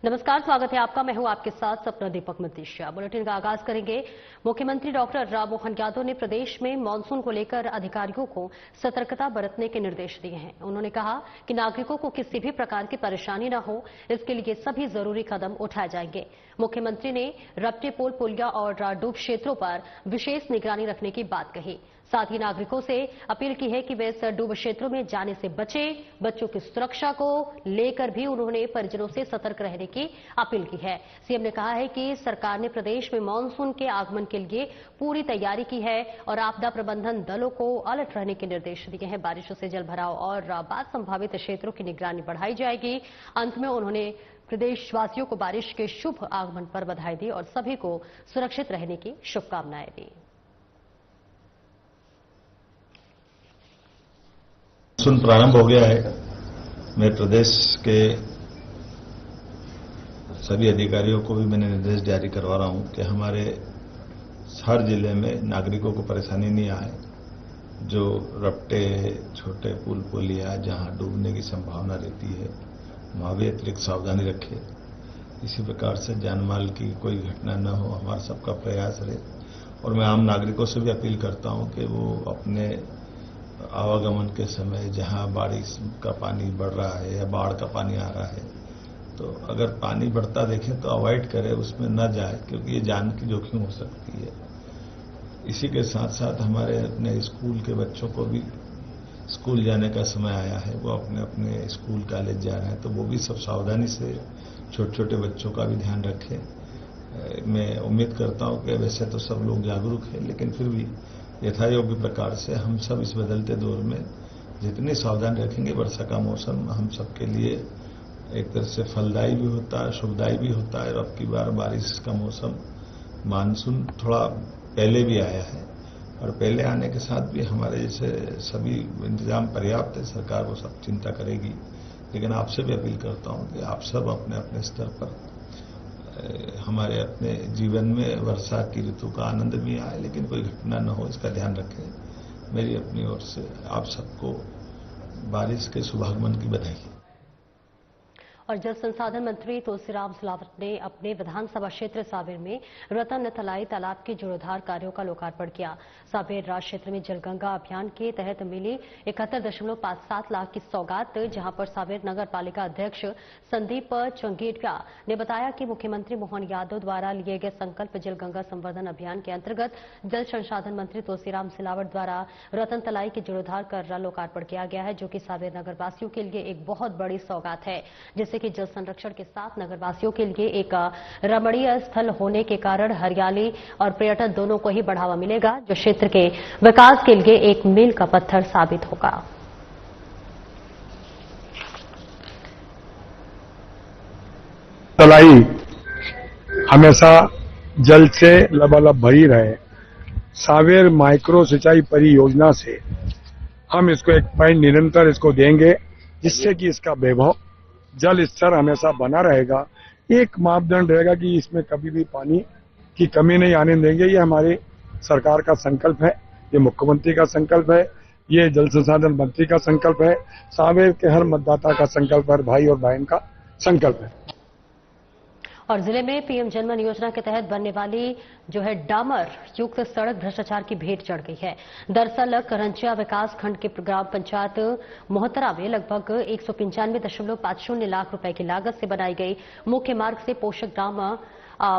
नमस्कार, स्वागत है आपका। मैं हूं आपके साथ सपना दीपक मतीशिया। बुलेटिन का आगाज करेंगे। मुख्यमंत्री डॉक्टर राममोहन यादव ने प्रदेश में मानसून को लेकर अधिकारियों को सतर्कता बरतने के निर्देश दिए हैं। उन्होंने कहा कि नागरिकों को किसी भी प्रकार की परेशानी न हो, इसके लिए सभी जरूरी कदम उठाए जाएंगे। मुख्यमंत्री ने रपटे पुल, पुलिया और डूब क्षेत्रों पर विशेष निगरानी रखने की बात कही। साथ ही नागरिकों से अपील की है कि वे इस डूब क्षेत्रों में जाने से बचें। बच्चों की सुरक्षा को लेकर भी उन्होंने परिजनों से सतर्क रहने की अपील की है। सीएम ने कहा है कि सरकार ने प्रदेश में मानसून के आगमन के लिए पूरी तैयारी की है और आपदा प्रबंधन दलों को अलर्ट रहने के निर्देश दिए हैं। बारिशों से जलभराव और बाद संभावित क्षेत्रों की निगरानी बढ़ाई जाएगी। अंत में उन्होंने प्रदेशवासियों को बारिश के शुभ आगमन पर बधाई दी और सभी को सुरक्षित रहने की शुभकामनाएं दी। मानसून प्रारंभ हो गया है। मैं प्रदेश के सभी अधिकारियों को भी मैंने निर्देश जारी करवा रहा हूं कि हमारे हर जिले में नागरिकों को परेशानी नहीं आए। जो रपटे, छोटे पुल, पुलिया जहां डूबने की संभावना रहती है, वहां भी अतिरिक्त सावधानी रखें। इसी प्रकार से जानमाल की कोई घटना न हो, हमारा सबका प्रयास रहे। और मैं आम नागरिकों से भी अपील करता हूं कि वो अपने आवागमन के समय जहां बारिश का पानी बढ़ रहा है या बाढ़ का पानी आ रहा है, तो अगर पानी बढ़ता देखें तो अवॉइड करें, उसमें न जाए, क्योंकि ये जान की जोखिम हो सकती है। इसी के साथ साथ हमारे अपने स्कूल के बच्चों को भी स्कूल जाने का समय आया है, वो अपने अपने स्कूल कॉलेज जा रहे हैं, तो वो भी सब सावधानी से छोटे छोटे बच्चों का भी ध्यान रखें। मैं उम्मीद करता हूं कि वैसे तो सब लोग जागरूक हैं, लेकिन फिर भी यथायोग्य प्रकार से हम सब इस बदलते दौर में जितनी सावधान रखेंगे, वर्षा का मौसम हम सबके लिए एक तरह से फलदायी भी होता है, शुभदायी भी होता है। और अब की बार बारिश का मौसम, मानसून थोड़ा पहले भी आया है और पहले आने के साथ भी हमारे जैसे सभी इंतजाम पर्याप्त है। सरकार वो सब चिंता करेगी, लेकिन आपसे भी अपील करता हूं कि आप सब अपने अपने स्तर पर हमारे अपने जीवन में वर्षा की ऋतु का आनंद भी आए, लेकिन कोई घटना न हो, इसका ध्यान रखें। मेरी अपनी ओर से आप सबको बारिश के शुभागमन की बधाई। और जल संसाधन मंत्री तुलसीराम सिलावट ने अपने विधानसभा क्षेत्र सावेर में रतन तलाई तालाब के जीर्णोद्धार कार्यों का लोकार्पण किया। सावेर राज क्षेत्र में जलगंगा अभियान के तहत मिली 71.57 लाख की सौगात, जहां पर सावेर नगर पालिका अध्यक्ष संदीप चंगेटिया ने बताया कि मुख्यमंत्री मोहन यादव द्वारा लिए गए संकल्प जलगंगा संवर्धन अभियान के अंतर्गत जल संसाधन मंत्री तुलसीराम सिलावट द्वारा रतन तलाई के जीर्णोद्धार का लोकार्पण किया गया है, जो कि सावेर नगरवासियों के लिए एक बहुत बड़ी सौगात है, जिससे कि जल संरक्षण के साथ नगरवासियों के लिए एक रमणीय स्थल होने के कारण हरियाली और पर्यटन दोनों को ही बढ़ावा मिलेगा, जो क्षेत्र के विकास के लिए एक मील का पत्थर साबित होगा। तलाई हमेशा जल से लबालब भरी रहे। सावेर माइक्रो सिंचाई परियोजना से हम इसको एक पॉइंट निरंतर इसको देंगे, जिससे कि इसका वैभव जल स्तर हमेशा बना रहेगा। एक मापदंड रहेगा कि इसमें कभी भी पानी की कमी नहीं आने देंगे। ये हमारी सरकार का संकल्प है, ये मुख्यमंत्री का संकल्प है, ये जल संसाधन मंत्री का संकल्प है, सावेर के हर मतदाता का संकल्प, हर भाई और बहन का संकल्प है। और जिले में पीएम जनमन योजना के तहत बनने वाली जो है डामर युक्त सड़क भ्रष्टाचार की भेंट चढ़ गई है। दरअसल करंजिया विकास खंड के ग्राम पंचायत मोहतरा में लगभग 195.50 लाख रुपए की लागत से बनाई गई मुख्य मार्ग से पोषक ग्राम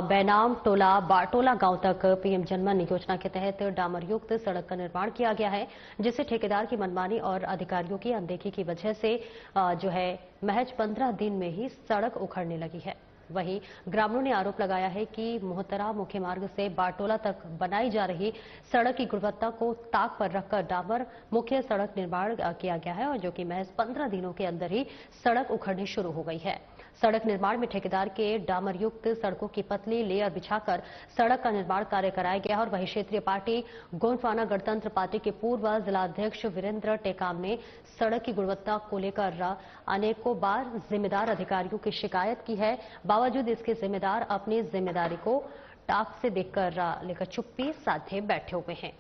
बैनाम टोला बाटोला गांव तक पीएम जनमन योजना के तहत डामर युक्त सड़क का निर्माण किया गया है, जिसे ठेकेदार की मनमानी और अधिकारियों की अनदेखी की वजह से जो है महज 15 दिन में ही सड़क उखड़ने लगी है। वहीं ग्रामीणों ने आरोप लगाया है कि मोहतरा मुख्य मार्ग से बाटोला तक बनाई जा रही सड़क की गुणवत्ता को ताक पर रखकर डामर मुख्य सड़क निर्माण किया गया है, और जो कि महज 15 दिनों के अंदर ही सड़क उखड़नी शुरू हो गई है। सड़क निर्माण में ठेकेदार के डामर युक्त सड़कों की पतली लेयर बिछाकर सड़क का निर्माण कार्य कराया गया है। और वहीं क्षेत्रीय पार्टी गोंडवाना गणतंत्र पार्टी के पूर्व जिलाध्यक्ष वीरेंद्र टेकाम ने सड़क की गुणवत्ता को लेकर अनेकों बार जिम्मेदार अधिकारियों की शिकायत की है। बावजूद इसके जिम्मेदार अपनी जिम्मेदारी को टाक से देखकर लेकर चुप्पी साधे बैठे हुए हैं।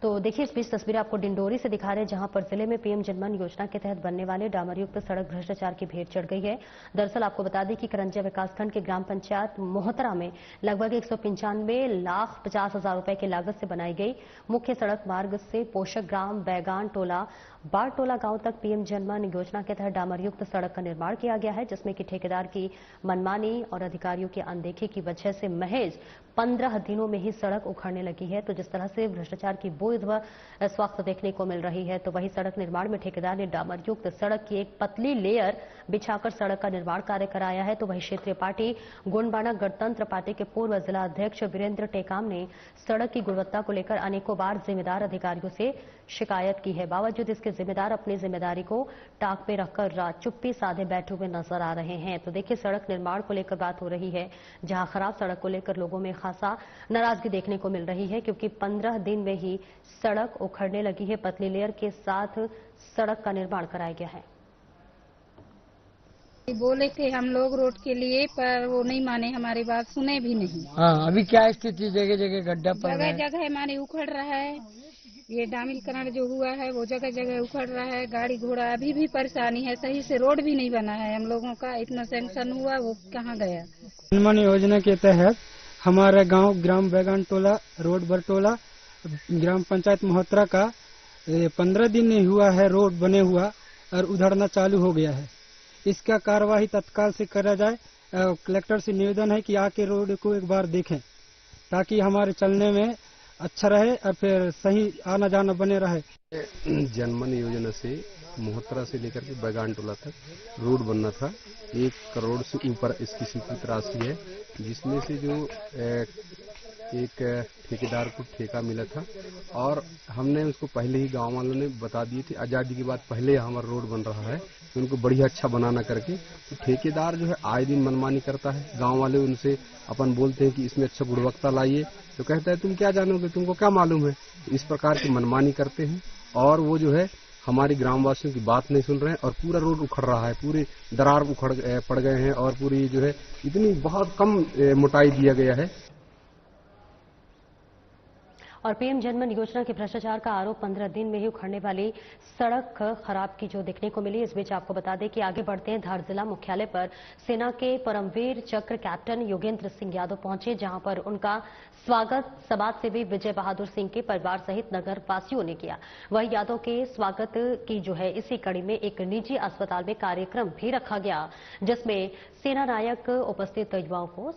तो देखिए इस बीच तस्वीरें आपको डिंडोरी से दिखा रहे हैं, जहां पर जिले में पीएम जनमन योजना के तहत बनने वाले डामरयुक्त सड़क भ्रष्टाचार की भेंट चढ़ गई है। दरअसल आपको बता दें कि करंजिया विकासखंड के ग्राम पंचायत मोहतरा में लगभग 195,50,000 रुपए की लागत से बनाई गई मुख्य सड़क मार्ग से पोषक ग्राम बैगान टोला बाढ़ टोला गांव तक पीएम जनमन योजना के तहत डामरयुक्त सड़क का निर्माण किया गया है, जिसमें कि ठेकेदार की मनमानी और अधिकारियों की अनदेखी की वजह से महज 15 दिनों में ही सड़क उखड़ने लगी है। तो जिस तरह से भ्रष्टाचार की बोझ इस वक्त देखने को मिल रही है, तो वही सड़क निर्माण में ठेकेदार ने डामरयुक्त सड़क की एक पतली लेयर बिछाकर सड़क का निर्माण कार्य कराया है। तो वही क्षेत्रीय पार्टी गोंडवाना गणतंत्र पार्टी के पूर्व जिला अध्यक्ष वीरेंद्र टेकाम ने सड़क की गुणवत्ता को लेकर अनेकों बार जिम्मेदार अधिकारियों से शिकायत की है। बावजूद इसके जिम्मेदार अपनी जिम्मेदारी को टांग पे रखकर चुप्पी साधे बैठे हुए नजर आ रहे हैं। तो देखिए सड़क निर्माण को लेकर बात हो रही है, जहां खराब सड़क को लेकर लोगों में खासा नाराजगी देखने को मिल रही है, क्योंकि 15 दिन में ही सड़क उखड़ने लगी है। पतली लेयर के साथ सड़क का निर्माण कराया गया है। बोले थे हम लोग रोड के लिए, पर वो नहीं माने, हमारी बात सुने भी नहीं। हाँ, अभी क्या स्थिति, जगह जगह गड्ढा पड़ रहा है, जगह जगह हमारे उखड़ रहा है। ये डामरीकरण जो हुआ है वो जगह जगह उखड़ रहा है। गाड़ी घोड़ा अभी भी परेशानी है, सही से रोड भी नहीं बना है। हम लोगों का इतना सैंक्शन हुआ, वो कहाँ गया। जनमन योजना के तहत हमारा गांव ग्राम बैगान टोला रोड बरटोला ग्राम पंचायत मोहतरा का 15 दिन नहीं हुआ है रोड बने हुआ और उधड़ना चालू हो गया है। इसका कार्यवाही तत्काल से करा जाए। कलेक्टर से निवेदन है कि आके रोड को एक बार देखें, ताकि हमारे चलने में अच्छा रहे और फिर सही आना जाना बने रहे। जनमन योजना से मोहतरा से लेकर के बैगान टोला तक रोड बनना था। 1 करोड़ से ऊपर इसकी स्वीकृत राशि है, जिसमें से जो एक ठेकेदार को ठेका मिला था और हमने उसको पहले ही गांव वालों ने बता दिए थे। आज़ादी के बाद पहले हमारा रोड बन रहा है, तो उनको बढ़िया अच्छा बनाना करके। तो ठेकेदार जो है आए दिन मनमानी करता है। गांव वाले उनसे अपन बोलते हैं कि इसमें अच्छा गुणवत्ता लाइए, तो कहता है तुम क्या जानोगे, तुमको क्या मालूम है। इस प्रकार की मनमानी करते हैं और वो जो है हमारे ग्रामवासियों की बात नहीं सुन रहे हैं और पूरा रोड उखड़ रहा है। पूरे दरार उखड़ पड़ गए हैं और पूरी जो है इतनी बहुत कम मोटाई दिया गया है। और पीएम जनमन योजना के भ्रष्टाचार का आरोप 15 दिन में ही उखड़ने वाली सड़क खराब की जो देखने को मिली। इस बीच आपको बता दें कि आगे बढ़ते हैं, धार जिला मुख्यालय पर सेना के परमवीर चक्र कैप्टन योगेंद्र सिंह यादव पहुंचे, जहां पर उनका स्वागत समाज सेवी विजय बहादुर सिंह के परिवार सहित नगर वासियों ने किया। वहीं यादव के स्वागत की जो है इसी कड़ी में एक निजी अस्पताल में कार्यक्रम भी रखा गया, जिसमें सेना नायक उपस्थित युवाओं को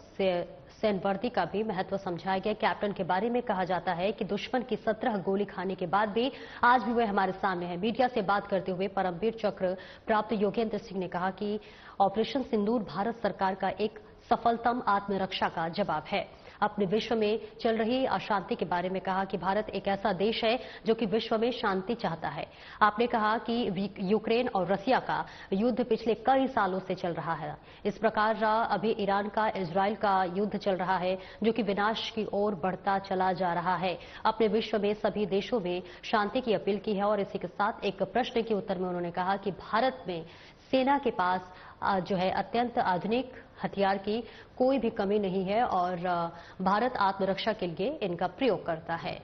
सैन्य वर्दी का भी महत्व समझाया गया। कैप्टन के बारे में कहा जाता है कि दुश्मन की 17 गोली खाने के बाद भी आज भी वे हमारे सामने हैं। मीडिया से बात करते हुए परमवीर चक्र प्राप्त योगेंद्र सिंह ने कहा कि ऑपरेशन सिंदूर भारत सरकार का एक सफलतम आत्मरक्षा का जवाब है। अपने विश्व में चल रही अशांति के बारे में कहा कि भारत एक ऐसा देश है जो कि विश्व में शांति चाहता है। आपने कहा कि यूक्रेन और रसिया का युद्ध पिछले कई सालों से चल रहा है। इस प्रकार अभी ईरान का इजराइल का युद्ध चल रहा है, जो कि विनाश की ओर बढ़ता चला जा रहा है। अपने विश्व में सभी देशों में शांति की अपील की है और इसी के साथ एक प्रश्न के उत्तर में उन्होंने कहा कि भारत में सेना के पास जो है अत्यंत आधुनिक हथियार की कोई भी कमी नहीं है और भारत आत्मरक्षा के लिए इनका प्रयोग करता है।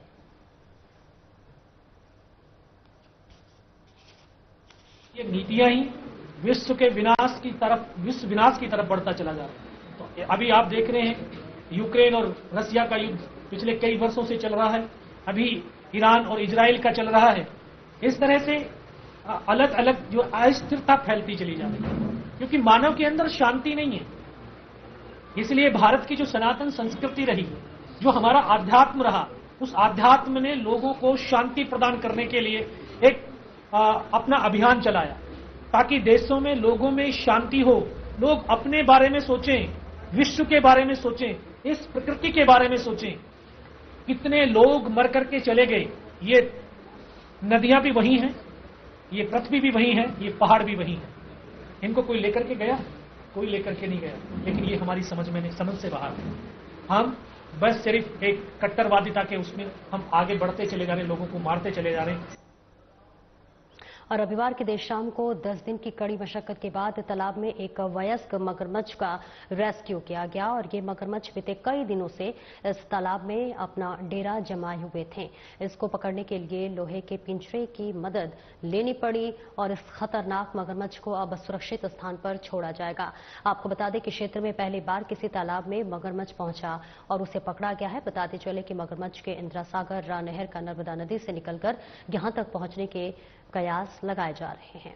ये नीतियां ही विश्व विनाश की तरफ बढ़ता चला जा रहा है। तो अभी आप देख रहे हैं यूक्रेन और रसिया का युद्ध पिछले कई वर्षों से चल रहा है, अभी ईरान और इजराइल का चल रहा है। इस तरह से अलग अलग जो अस्थिरता फैलती चली जा रही है, क्योंकि मानव के अंदर शांति नहीं है। इसलिए भारत की जो सनातन संस्कृति रही, जो हमारा आध्यात्म रहा, उस आध्यात्म ने लोगों को शांति प्रदान करने के लिए एक अपना अभियान चलाया, ताकि देशों में लोगों में शांति हो, लोग अपने बारे में सोचें, विश्व के बारे में सोचें, इस प्रकृति के बारे में सोचें। कितने लोग मर करके चले गए, ये नदियां भी वही हैं, ये पृथ्वी भी वही है, ये पहाड़ भी वही है। इनको कोई लेकर के गया? कोई लेकर के नहीं गया, लेकिन ये हमारी समझ से बाहर है। हम बस सिर्फ एक कट्टरवादिता के उसमें हम आगे बढ़ते चले जा रहे हैं, लोगों को मारते चले जा रहे हैं। और रविवार की देर शाम को 10 दिन की कड़ी मशक्कत के बाद तालाब में एक वयस्क मगरमच्छ का रेस्क्यू किया गया और ये मगरमच्छ बीते कई दिनों से इस तालाब में अपना डेरा जमाए हुए थे। इसको पकड़ने के लिए लोहे के पिंजरे की मदद लेनी पड़ी और इस खतरनाक मगरमच्छ को अब सुरक्षित स्थान पर छोड़ा जाएगा। आपको बता दें कि क्षेत्र में पहली बार किसी तालाब में मगरमच्छ पहुंचा और उसे पकड़ा गया है। बताते चले कि मगरमच्छ के इंदिरा सागर नहर का नर्मदा नदी से निकलकर यहां तक पहुंचने के कयास लगाए जा रहे हैं।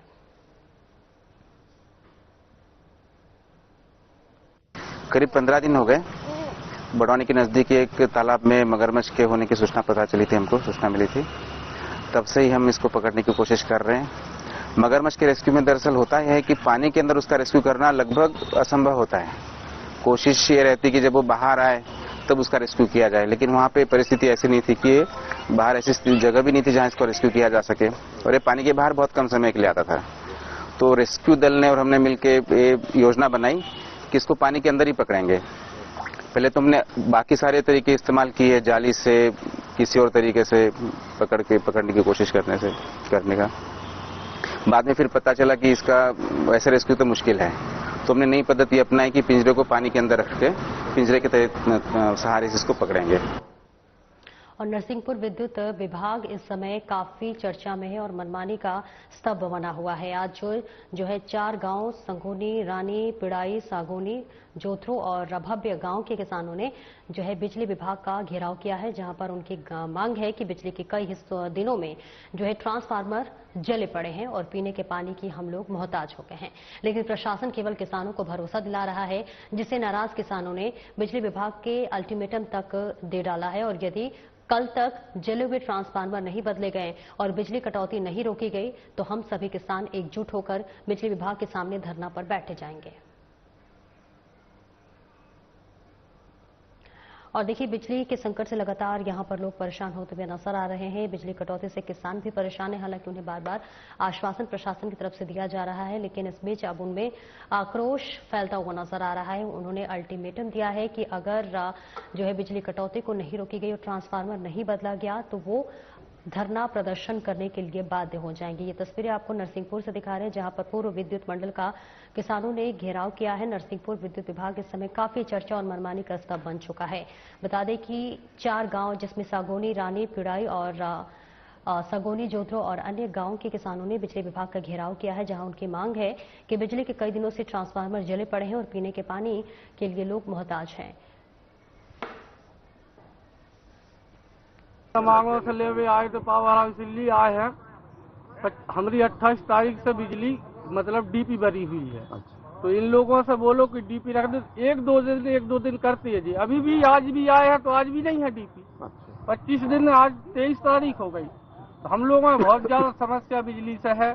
करीब 15 दिन हो गए बड़ौनी के नजदीक एक तालाब में मगरमच्छ के होने की सूचना पता चली थी, हमको सूचना मिली थी। तब से ही हम इसको पकड़ने की कोशिश कर रहे हैं। मगरमच्छ के रेस्क्यू में दरअसल होता यह है कि पानी के अंदर उसका रेस्क्यू करना लगभग असंभव होता है। कोशिश ये रहती कि जब वो बाहर आए तब उसका रेस्क्यू किया जाए, लेकिन वहाँ पे परिस्थिति ऐसी नहीं थी कि बाहर ऐसी जगह भी नहीं थी जहाँ इसको रेस्क्यू किया जा सके और ये पानी के बाहर बहुत कम समय के लिए आता था। तो रेस्क्यू दल ने और हमने मिलकर ये योजना बनाई कि इसको पानी के अंदर ही पकड़ेंगे। पहले तो हमने बाकी सारे तरीके इस्तेमाल किए, जाली से किसी और तरीके से पकड़ने की कोशिश करने का। बाद में फिर पता चला कि इसका ऐसे रेस्क्यू तो मुश्किल है, तो हमने नई पद्धति अपनाई कि पिंजरे को पानी के अंदर रख के पिंजरे के सहारे से इसको पकड़ेंगे। और नरसिंहपुर विद्युत विभाग इस समय काफी चर्चा में है और मनमानी का स्तंभ बना हुआ है। आज जो है 4 गांव संगोनी, रानी, पिड़ाई, सागोनी, जोथरो और भव्य गांव के किसानों ने जो है बिजली विभाग का घेराव किया है, जहां पर उनकी मांग है कि बिजली के कई दिनों में जो है ट्रांसफार्मर जले पड़े हैं और पीने के पानी की हम लोग मोहताज हो गए हैं। लेकिन प्रशासन केवल किसानों को भरोसा दिला रहा है, जिससे नाराज किसानों ने बिजली विभाग के अल्टीमेटम तक दे डाला है और यदि कल तक जले हुए ट्रांसफार्मर नहीं बदले गए और बिजली कटौती नहीं रोकी गई तो हम सभी किसान एकजुट होकर बिजली विभाग के सामने धरना पर बैठे जाएंगे। और देखिए, बिजली के संकट से लगातार यहां पर लोग परेशान होते हुए नजर आ रहे हैं। बिजली कटौती से किसान भी परेशान है, हालांकि उन्हें बार बार आश्वासन प्रशासन की तरफ से दिया जा रहा है, लेकिन इस बीच अब उनमें आक्रोश फैलता हुआ नजर आ रहा है। उन्होंने अल्टीमेटम दिया है कि अगर जो है बिजली कटौती को नहीं रोकी गई और ट्रांसफार्मर नहीं बदला गया तो वो धरना प्रदर्शन करने के लिए बाध्य हो जाएंगे। ये तस्वीरें आपको नरसिंहपुर से दिखा रहे हैं, जहां पर पूर्व विद्युत मंडल का किसानों ने घेराव किया है। नरसिंहपुर विद्युत विभाग इस समय काफी चर्चा और मनमानी का स्तंभ बन चुका है। बता दें कि 4 गांव जिसमें सागोनी, रानी, पिड़ाई और सगोनी, जोधरो और अन्य गांव के किसानों ने बिजली विभाग का घेराव किया है, जहां उनकी मांग है कि बिजली के कई दिनों से ट्रांसफार्मर जले पड़े हैं और पीने के पानी के लिए लोग मोहताज हैं। मांगों से ले हुए आए तो पावर हाउस दिल्ली आए हैं। हमारी 28 तारीख से बिजली मतलब डीपी भरी हुई है। तो इन लोगों से बोलो कि डीपी रख दो, एक दो दिन करती है जी। अभी भी आज भी आए हैं तो आज भी नहीं है डीपी। 25 दिन, आज 23 तारीख हो गई। तो हम लोगों में बहुत ज्यादा समस्या बिजली से है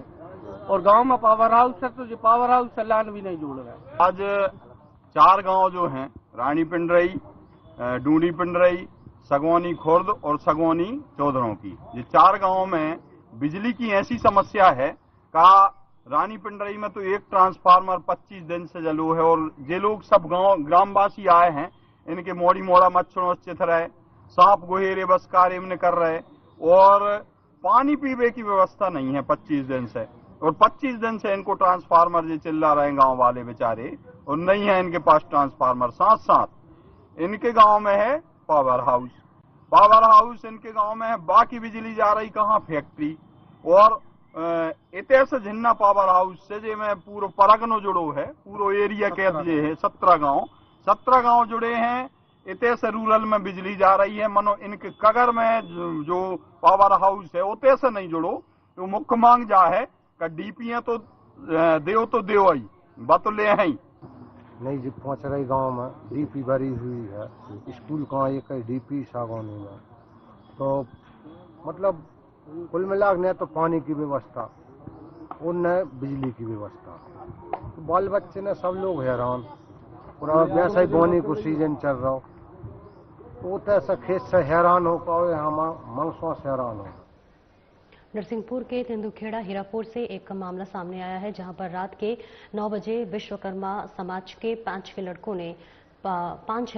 और गांव में पावर हाउस है तो जो पावर हाउस से लाइन भी नहीं जोड़ रहे। आज 4 गांव जो हैं, रानी पिंडरई, डूंडी पिंडरई, सगोनी खुर्द और सगोनी चौधरों की, ये 4 गांवों में बिजली की ऐसी समस्या है का रानी पिंडरई में तो एक ट्रांसफार्मर 25 दिन से जलो है और ये लोग सब ग्रामवासी आए हैं, इनके मोड़ी मोड़ा मच्छरों से चिथ रहे, सांप गोहेरे बस कार्य में कर रहे और पानी पीने की व्यवस्था नहीं है 25 दिन से। और 25 दिन से इनको ट्रांसफार्मर जो चिल्ला रहे गांव वाले बेचारे, और नहीं है इनके पास ट्रांसफार्मर। साथ साथ इनके गांव में है पावर हाउस इनके गांव में है, बाकी बिजली जा रही कहाँ, फैक्ट्री। और इतने से झिन्ना पावर हाउस से जे में पूरा परगनो जुड़ो है, पूरा एरिया कहते जे है 17 गांव जुड़े हैं। इतने से रूरल में बिजली जा रही है, मनो इनके कगर में जो पावर हाउस है उतने से नहीं जुड़ो। तो मुख्य मांग जा है कि डीपी तो देव आई बतले हैं नहीं जी। पहुंच रही गांव में डीपी भरी हुई है, स्कूल कहाँ एक है डीपी सागौनी में। तो मतलब कुल मिला न तो पानी की व्यवस्था और न बिजली की व्यवस्था। तो बाल बच्चे ने सब लोग हैरान, पूरा वैसा ही बोनी को सीजन चल रहा हो तो ऐसा खेत से हैरान हो पाओ, हम मंगसों से हैरान हो। नरसिंहपुर के तेंदुखेड़ा हीरापुर से एक मामला सामने आया है, जहां पर रात के 9 बजे विश्वकर्मा समाज के 5-6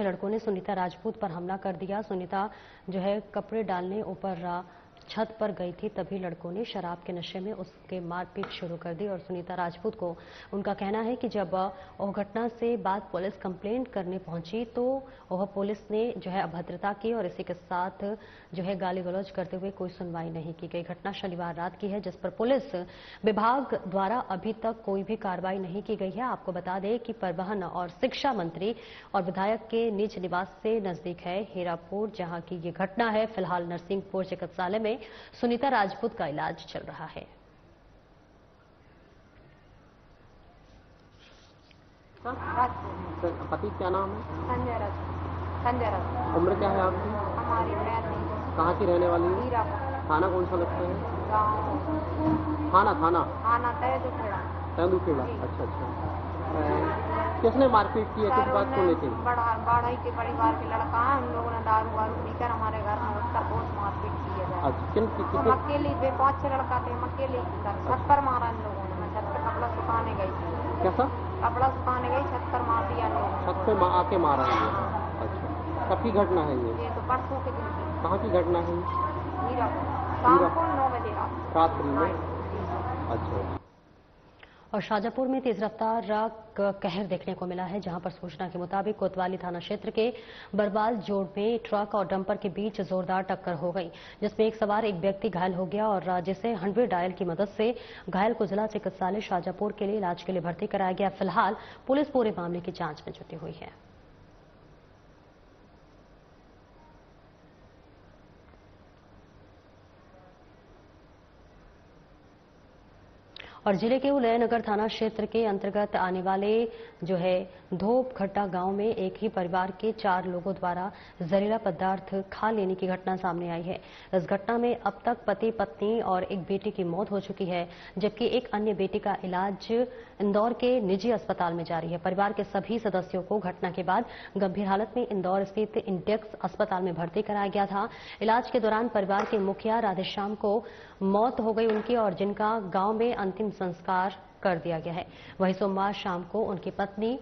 लड़कों ने सुनीता राजपूत पर हमला कर दिया। सुनीता जो है कपड़े डालने ऊपर छत पर गई थी तभी लड़कों ने शराब के नशे में उसके मारपीट शुरू कर दी। और सुनीता राजपूत को उनका कहना है कि जब वह घटना से बाद पुलिस कंप्लेंट करने पहुंची तो वह पुलिस ने जो है अभद्रता की और इसी के साथ जो है गाली गलौज करते हुए कोई सुनवाई नहीं की गई। घटना शनिवार रात की है जिस पर पुलिस विभाग द्वारा अभी तक कोई भी कार्रवाई नहीं की गई है। आपको बता दें कि परिवहन और शिक्षा मंत्री और विधायक के निज निवास से नजदीक है हीरापुर, जहां की ये घटना है। फिलहाल नरसिंहपुर चिकित्सालय में सुनीता राजपूत का इलाज चल रहा है। पति क्या नाम है? संजय राजपूत। उम्र क्या है आपकी? हमारी 35। कहाँ की रहने वाली है? हीरापुर। थाना कौन सा लगता है? गाँव। थाना तेंदुखेड़ा। अच्छा। किसने मारपीट की है? किस बात को लेकर? बढ़ाई के परिवार के लड़का है। हम लोगों ने दारू वारू पीकर हमारे घर में उसका बहुत मारपीट की है। अच्छा। अकेली 5-6 लड़का थे, अकेले छत पर मारा इन लोगों ने। मैं छत पर कपड़ा सुखाने गई थी। कैसा? कपड़ा सुखाने गई, छत पर मार दिया लोगों ने। छत पे आके मारा है? अच्छा। कब की घटना है ये? तो परसों के दिन। कहाँ की घटना है? हीरापुर। शाम को 9 बजे रात्रि में। अच्छा। और शाजापुर में तेज रफ्तार कहर देखने को मिला है, जहां पर सूचना के मुताबिक कोतवाली थाना क्षेत्र के बरवाल जोड़ में ट्रक और डंपर के बीच जोरदार टक्कर हो गई, जिसमें एक सवार एक व्यक्ति घायल हो गया और जिसे 100 डायल की मदद से घायल को जिला चिकित्सालय शाजापुर के लिए इलाज के लिए भर्ती कराया गया। फिलहाल पुलिस पूरे मामले की जांच में जुटी हुई है। और जिले के उदयनगर थाना क्षेत्र के अंतर्गत आने वाले जो है धोपघट्टा गांव में एक ही परिवार के 4 लोगों द्वारा जहरीला पदार्थ खा लेने की घटना सामने आई है। इस घटना में अब तक पति पत्नी और एक बेटी की मौत हो चुकी है, जबकि एक अन्य बेटी का इलाज इंदौर के निजी अस्पताल में जारी है। परिवार के सभी सदस्यों को घटना के बाद गंभीर हालत में इंदौर स्थित इंडेक्स अस्पताल में भर्ती कराया गया था। इलाज के दौरान परिवार के मुखिया राधेश्याम को मौत हो गई उनकी, और जिनका गांव में अंतिम संस्कार कर दिया गया है। वहीं सोमवार शाम को उनकी पत्नी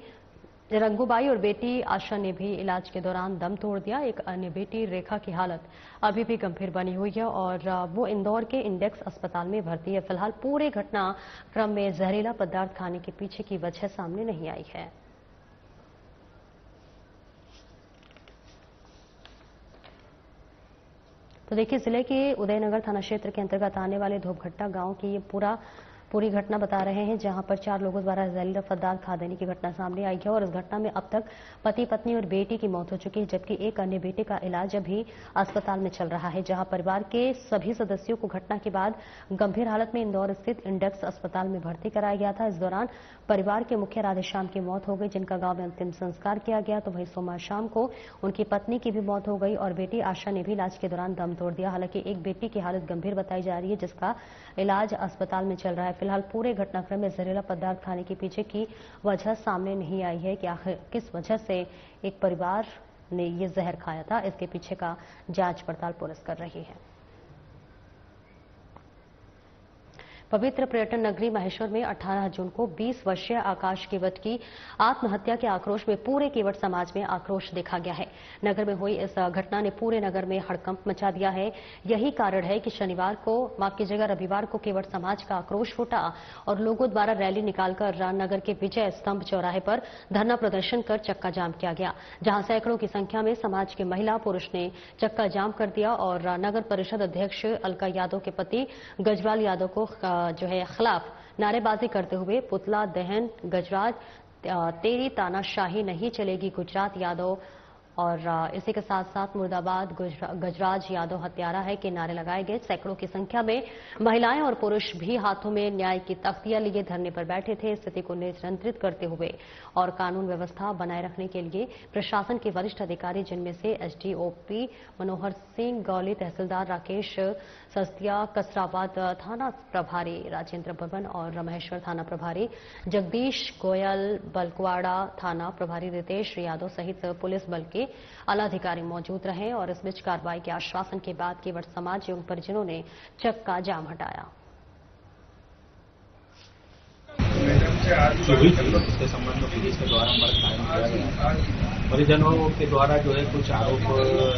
रंगूबाई और बेटी आशा ने भी इलाज के दौरान दम तोड़ दिया। एक अन्य बेटी रेखा की हालत अभी भी गंभीर बनी हुई है और वो इंदौर के इंडेक्स अस्पताल में भर्ती है। फिलहाल पूरे घटनाक्रम में जहरीला पदार्थ खाने के पीछे की वजह सामने नहीं आई है। तो देखिए, जिले के उदयनगर थाना क्षेत्र के अंतर्गत आने वाले धोपघट्टा गांव की ये पूरी घटना बता रहे हैं, जहां पर 4 लोगों द्वारा जहरीला पदार्थ खा देने की घटना सामने आई है। और इस घटना में अब तक पति पत्नी और बेटी की मौत हो चुकी है, जबकि एक अन्य बेटे का इलाज अभी अस्पताल में चल रहा है, जहां परिवार के सभी सदस्यों को घटना के बाद गंभीर हालत में इंदौर स्थित इंडेक्स अस्पताल में भर्ती कराया गया था। इस दौरान परिवार के मुखिया राधेश्याम की मौत हो गई, जिनका गांव में अंतिम संस्कार किया गया। तो वहीं सोमवार शाम को उनकी पत्नी की भी मौत हो गई और बेटी आशा ने भी इलाज के दौरान दम तोड़ दिया। हालांकि एक बेटी की हालत गंभीर बताई जा रही है, जिसका इलाज अस्पताल में चल रहा है। फिलहाल पूरे घटनाक्रम में जहरीला पदार्थ खाने के पीछे की वजह सामने नहीं आई है कि आखिर किस वजह से एक परिवार ने ये जहर खाया था। इसके पीछे का जांच पड़ताल पुलिस कर रही है। पवित्र पर्यटन नगरी महेश्वर में 18 जून को 20 वर्षीय आकाश केवट की आत्महत्या के आक्रोश में पूरे केवट समाज में आक्रोश देखा गया है। नगर में हुई इस घटना ने पूरे नगर में हड़कंप मचा दिया है। यही कारण है कि शनिवार को, माफ कीजिएगा, रविवार को केवट समाज का आक्रोश फूटा और लोगों द्वारा रैली निकालकर नगर के विजय स्तंभ चौराहे पर धरना प्रदर्शन कर चक्का जाम किया गया, जहां सैकड़ों की संख्या में समाज के महिला पुरुष ने चक्का जाम कर दिया और नगर परिषद अध्यक्ष अलका यादव के पति गजराल यादव को जो है खिलाफ नारेबाजी करते हुए पुतला दहन, गजराज तेरी तानाशाही नहीं चलेगी गुजरात यादव, और इसी के साथ साथ मुर्दाबाद गजराज यादव हत्यारा है के नारे लगाए गए। सैकड़ों की संख्या में महिलाएं और पुरुष भी हाथों में न्याय की तख्तियां लिए धरने पर बैठे थे। स्थिति को नियंत्रित करते हुए और कानून व्यवस्था बनाए रखने के लिए प्रशासन के वरिष्ठ अधिकारी, जिनमें से एसडीओपी मनोहर सिंह गौली, तहसीलदार राकेश सस्तिया, कसराबाद थाना प्रभारी राजेंद्र भवन और महेश्वर थाना प्रभारी जगदीश गोयल, बलकुआड़ा थाना प्रभारी रितेश यादव सहित पुलिस बल के आला अधिकारी मौजूद रहे। और इस बीच कार्रवाई के आश्वासन के बाद केवट समाज एवं परिजनों ने चक्का जाम हटाया। इसके संबंध में पुलिस के द्वारा मर्ग कायम किया गया। परिजनों के द्वारा जो है कुछ आरोप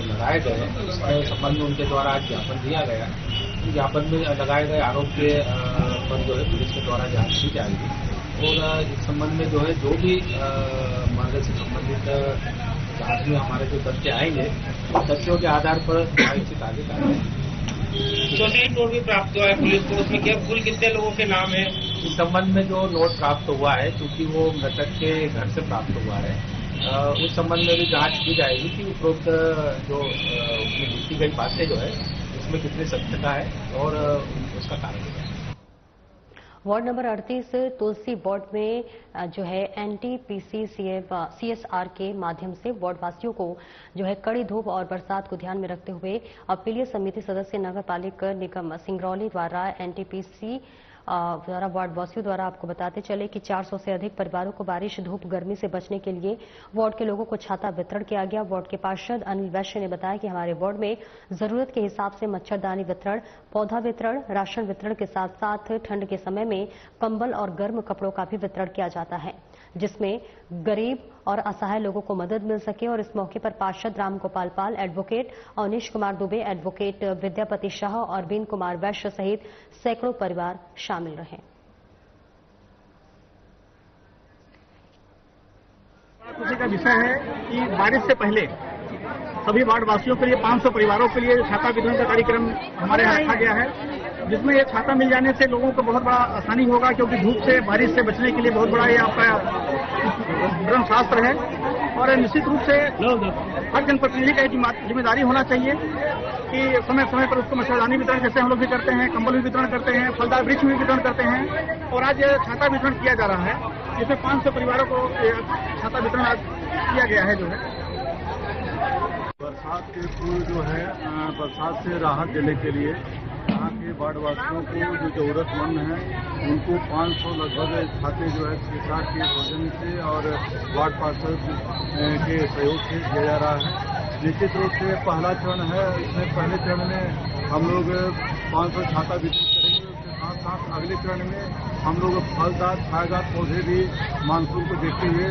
लगाए गए, इसके संबंध में उनके द्वारा आज ज्ञापन दिया गया। ज्ञापन में लगाए गए आरोप के पर जो है पुलिस के द्वारा जांच की जाएगी और इस संबंध में जो है जो भी मर्डर से संबंधित जांच में हमारे जो तथ्य आएंगे तथ्यों के आधार पर न्यायोचित आगे कार्रवाई। सुसाइड नोट भी प्राप्त हुआ है पुलिस को, उसमें क्या कुल कितने लोगों के नाम है? इस संबंध में जो नोट प्राप्त हुआ है क्योंकि वो मृतक के घर से प्राप्त हुआ है, उस संबंध में भी जांच की जाएगी कि उपरोक्त जो उसमें लिखी गई बातें जो है उसमें कितनी सत्यता है और उसका कारण क्या है। वार्ड नंबर 38 तुलसी वार्ड में जो है एनटीपीसी सीएसआर के माध्यम से वार्ड वासियों को जो है कड़ी धूप और बरसात को ध्यान में रखते हुए अपीलीय समिति सदस्य नगर पालिका निगम सिंगरौली द्वारा एनटीपीसी द्वारा वार्ड वासियों द्वारा आपको बताते चले कि 400 से अधिक परिवारों को बारिश धूप गर्मी से बचने के लिए वार्ड के लोगों को छाता वितरण किया गया। वार्ड के पार्षद अनिल वैश्य ने बताया कि हमारे वार्ड में जरूरत के हिसाब से मच्छरदानी वितरण, पौधा वितरण, राशन वितरण के साथ साथ ठंड के समय में कंबल और गर्म कपड़ों का भी वितरण किया जाता है, जिसमें गरीब और असहाय लोगों को मदद मिल सके। और इस मौके पर पार्षद राम गोपाल पाल, एडवोकेट अवनीश कुमार दुबे, एडवोकेट विद्यापति शाह और बीन कुमार वैश्य सहित सैकड़ों परिवार शामिल रहे। खुशी का विषय है कि बारिश से पहले सभी वार्ड वासियों के लिए 500 परिवारों के लिए छाता वितरण का कार्यक्रम हमारे यहाँ रखा गया है, जिसमें ये छाता मिल जाने से लोगों को बहुत बड़ा आसानी होगा, क्योंकि धूप से बारिश से बचने के लिए बहुत बड़ा ये आपका ब्रह्म शास्त्र है। और निश्चित रूप से हर जनप्रतिनिधि का जिम्मेदारी होना चाहिए कि समय समय पर उसको मच्छरदानी वितरण जैसे हम लोग भी करते हैं, कंबल भी वितरण करते हैं, फलदार वृक्ष भी वितरण करते हैं। और आज छाता वितरण किया जा रहा है, जिसमें 500 परिवारों को छाता वितरण आज किया गया है। जो है बरसात के फूल जो है बरसात से राहत देने के लिए यहाँ के वार्डवासियों को जो जरूरतमंद हैं उनको 500 लगभग छाते जो है सीएसआर के भोजन से और वार्ड पार्षद के सहयोग से दिया जा रहा है। निश्चित रूप से पहला चरण है, इसमें पहले चरण में हम लोग 500 छाता वितरित करेंगे। उसके साथ साथ अगले चरण में हम लोग फलदार छायादार पौधे भी मानसून को देखते हुए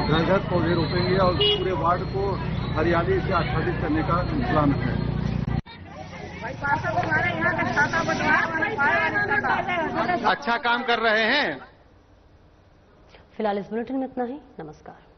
घर पौधे रोपेंगे और पूरे वार्ड को हरियाली से आच्छादित करने का प्लान है। अच्छा काम कर रहे हैं। फिलहाल इस बुलेटिन में इतना ही। नमस्कार।